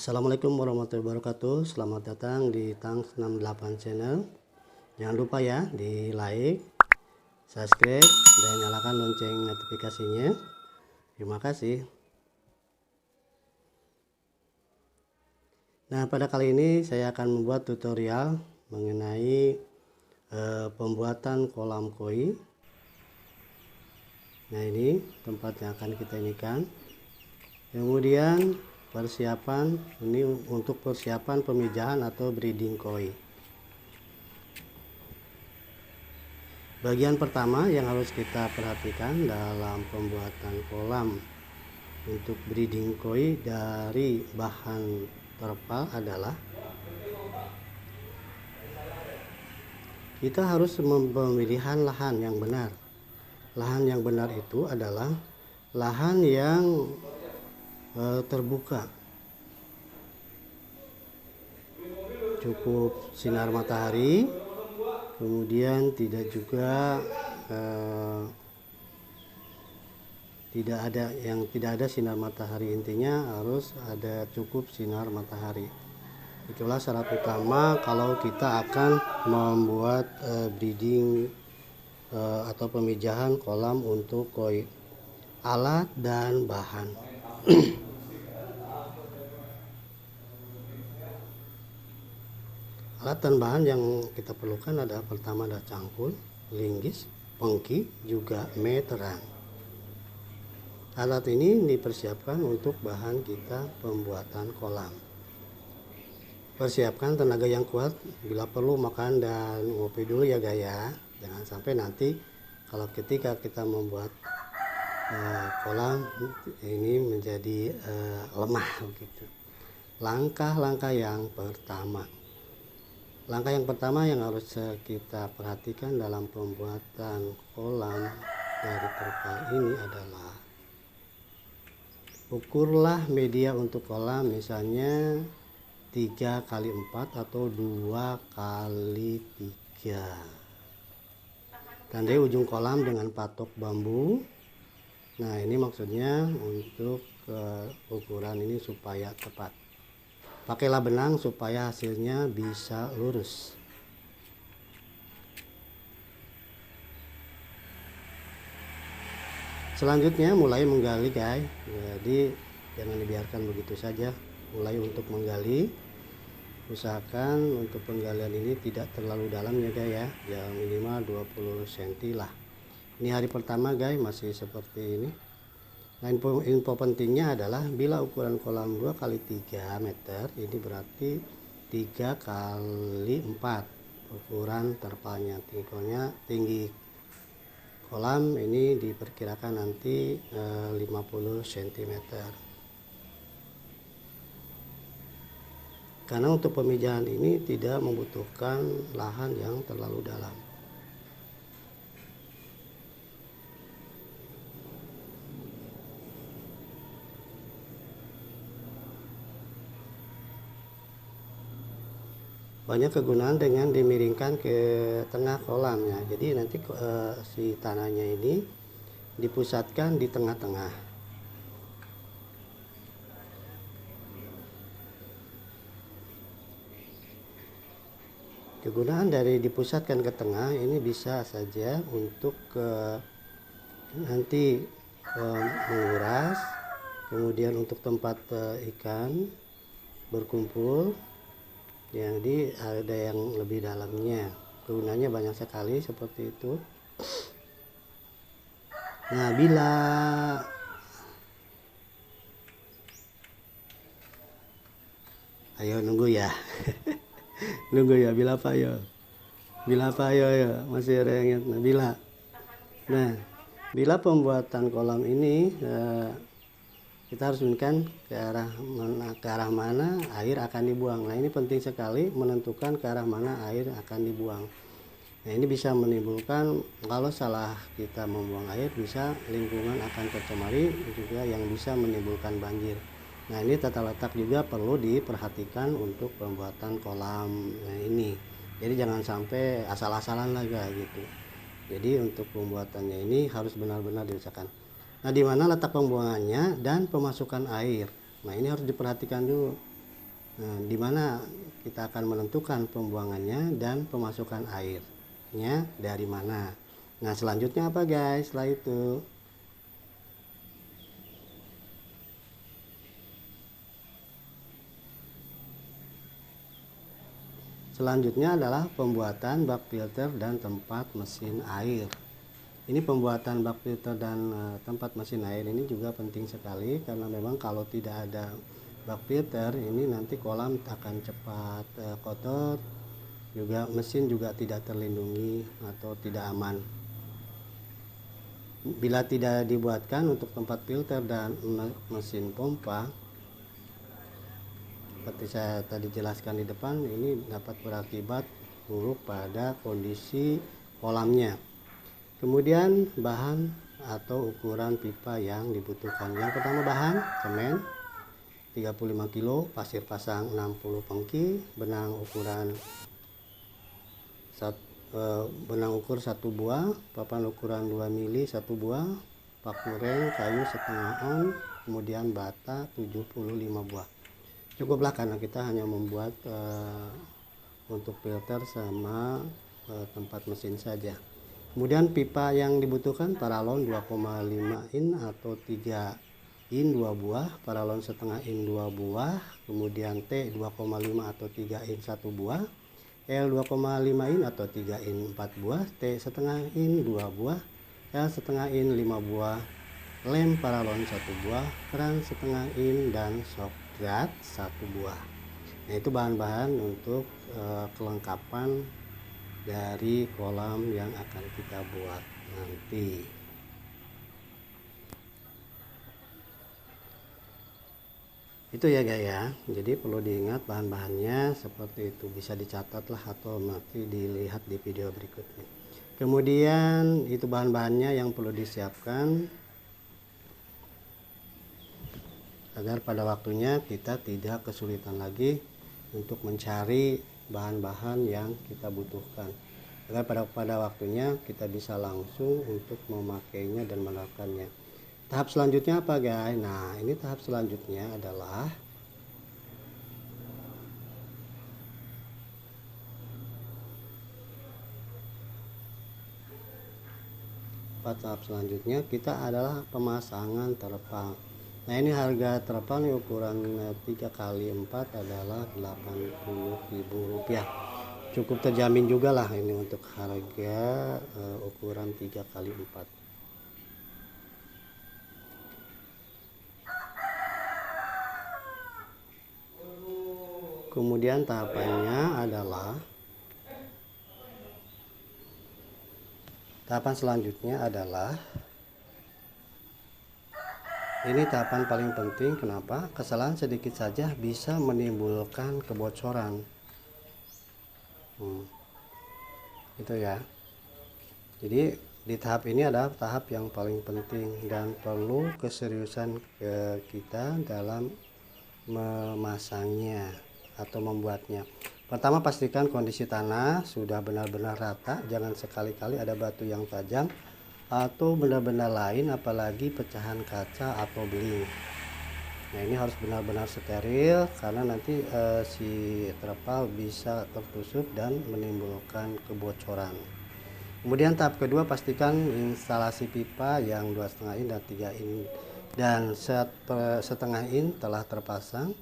Assalamualaikum warahmatullahi wabarakatuh. Selamat datang di Tang 68 channel. Jangan lupa ya di like, subscribe, dan nyalakan lonceng notifikasinya. Terima kasih. Nah, pada kali ini saya akan membuat tutorial mengenai pembuatan kolam koi. Nah, ini tempat yang akan kita inikan. Kemudian persiapan ini untuk persiapan pemijahan atau breeding koi. Bagian pertama yang harus kita perhatikan dalam pembuatan kolam untuk breeding koi dari bahan terpal adalah kita harus pemilihan lahan yang benar. Lahan yang benar itu adalah lahan yang terbuka, cukup sinar matahari, kemudian tidak juga tidak ada sinar matahari. Intinya harus ada cukup sinar matahari. Itulah syarat utama kalau kita akan membuat breeding atau pemijahan kolam untuk koi. Alat dan bahan. Alat dan bahan yang kita perlukan adalah pertama ada cangkul, linggis, pengki, juga meteran. Alat ini dipersiapkan untuk bahan kita pembuatan kolam. Persiapkan tenaga yang kuat, bila perlu makan dan ngopi dulu ya guys ya. Jangan sampai nanti kalau ketika kita membuat kolam ini menjadi lemah begitu. Langkah-langkah yang pertama. Langkah yang pertama yang harus kita perhatikan dalam pembuatan kolam dari terpal ini adalah ukurlah media untuk kolam, misalnya 3x4 atau 2x3. Tandai ujung kolam dengan patok bambu. Nah, ini maksudnya untuk ukuran ini supaya tepat. Pakailah benang supaya hasilnya bisa lurus. Selanjutnya mulai menggali guys. Jadi jangan dibiarkan begitu saja. Mulai untuk menggali. Usahakan untuk penggalian ini tidak terlalu dalam ya guys ya. Yang minimal 20 cm lah. Ini hari pertama guys, masih seperti ini. Nah, info pentingnya adalah bila ukuran kolam 2x3 meter, ini berarti 3x4 ukuran terpalnya. Tinggi kolam ini diperkirakan nanti 50 cm. Karena untuk pemijahan ini tidak membutuhkan lahan yang terlalu dalam. Banyak kegunaan dengan dimiringkan ke tengah kolamnya. Jadi nanti si tanahnya ini dipusatkan di tengah-tengah. Kegunaan dari dipusatkan ke tengah ini bisa saja untuk nanti menguras, kemudian untuk tempat ikan berkumpul. Jadi ada yang lebih dalamnya, gunanya banyak sekali seperti itu. Nah, bila ayo nunggu ya. Nunggu ya, bila apa ya masih ada yang ingat. Bila pembuatan kolam ini kita harus menentukan ke arah mana air akan dibuang. Nah, ini penting sekali menentukan ke arah mana air akan dibuang. Nah, ini bisa menimbulkan, kalau salah kita membuang air, bisa lingkungan akan tercemari, juga yang bisa menimbulkan banjir. Nah, ini tata letak juga perlu diperhatikan untuk pembuatan kolam ini. Jadi jangan sampai asal-asalan lah gitu. Jadi untuk pembuatannya ini harus benar-benar diusahakan. Nah, di mana letak pembuangannya dan pemasukan air. Nah, ini harus diperhatikan dulu. Nah, di mana kita akan menentukan pembuangannya dan pemasukan airnya dari mana. Nah, selanjutnya apa guys? Setelah itu selanjutnya adalah pembuatan bak filter dan tempat mesin air. Ini pembuatan bak filter dan tempat mesin air ini juga penting sekali, karena memang kalau tidak ada bak filter ini nanti kolam akan cepat kotor, juga mesin juga tidak terlindungi atau tidak aman. Bila tidak dibuatkan untuk tempat filter dan mesin pompa, seperti saya tadi jelaskan di depan, ini dapat berakibat buruk pada kondisi kolamnya. Kemudian bahan atau ukuran pipa yang dibutuhkan. Yang pertama bahan semen 35 kg, pasir pasang 60 pengki, benang ukur 1 buah, papan ukuran 2 mili 1 buah, paku reng kayu setengah on, kemudian bata 75 buah. Cukuplah karena kita hanya membuat untuk filter sama tempat mesin saja. Kemudian pipa yang dibutuhkan paralon 2,5 in atau 3 in 2 buah, paralon setengah in 2 buah, kemudian T 2,5 atau 3 in 1 buah, L 2,5 in atau 3 in 4 buah, T setengah in 2 buah, L setengah in 5 buah, lem paralon 1 buah, keran setengah in, dan shock guard 1 buah. Nah, itu bahan-bahan untuk kelengkapan dari kolam yang akan kita buat nanti. Itu ya guys ya, jadi perlu diingat bahan-bahannya seperti itu, bisa dicatat lah atau nanti dilihat di video berikutnya. Kemudian itu bahan-bahannya yang perlu disiapkan agar pada waktunya kita tidak kesulitan lagi untuk mencari bahan-bahan yang kita butuhkan, agar pada waktunya kita bisa langsung untuk memakainya dan menerapkannya. Tahap selanjutnya apa guys? Nah, ini tahap selanjutnya adalah tahap selanjutnya kita adalah pemasangan terpal. Nah, ini harga terpal nih ukuran 3x4 adalah Rp80.000. Cukup terjamin juga lah ini untuk harga ukuran 3x4. Kemudian tahapan selanjutnya adalah ini tahapan paling penting. Kenapa? Kesalahan sedikit saja bisa menimbulkan kebocoran. Itu ya. Jadi di tahap ini adalah tahap yang paling penting dan perlu keseriusan kita dalam memasangnya atau membuatnya. Pertama, pastikan kondisi tanah sudah benar-benar rata, jangan sekali-kali ada batu yang tajam atau benda-benda lain, apalagi pecahan kaca atau beling. Nah, ini harus benar-benar steril karena nanti si terpal bisa tertusuk dan menimbulkan kebocoran. Kemudian tahap kedua, pastikan instalasi pipa yang 2,5 in dan 3 in dan setengah in telah terpasang.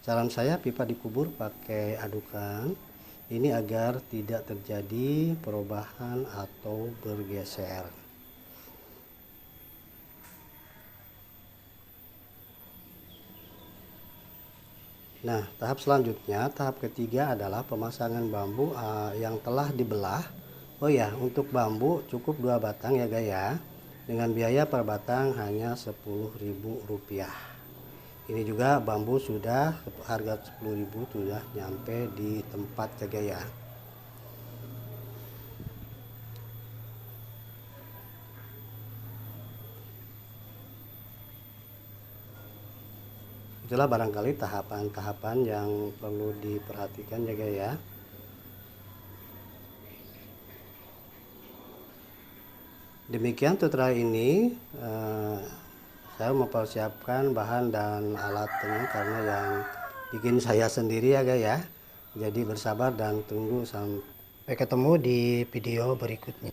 Saran saya pipa dikubur pakai adukan ini agar tidak terjadi perubahan atau bergeser. Nah, tahap selanjutnya, tahap ketiga adalah pemasangan bambu yang telah dibelah. Oh ya, untuk bambu cukup 2 batang ya guys ya. Dengan biaya per batang hanya Rp10.000. Ini juga bambu sudah harga 10.000 sudah nyampe di tempat ya guys ya. Itulah barangkali tahapan-tahapan yang perlu diperhatikan ya guys ya. Demikian tutorial ini, saya mempersiapkan bahan dan alatnya karena yang bikin saya sendiri ya guys ya. Jadi bersabar dan tunggu sampai Sampai ketemu di video berikutnya.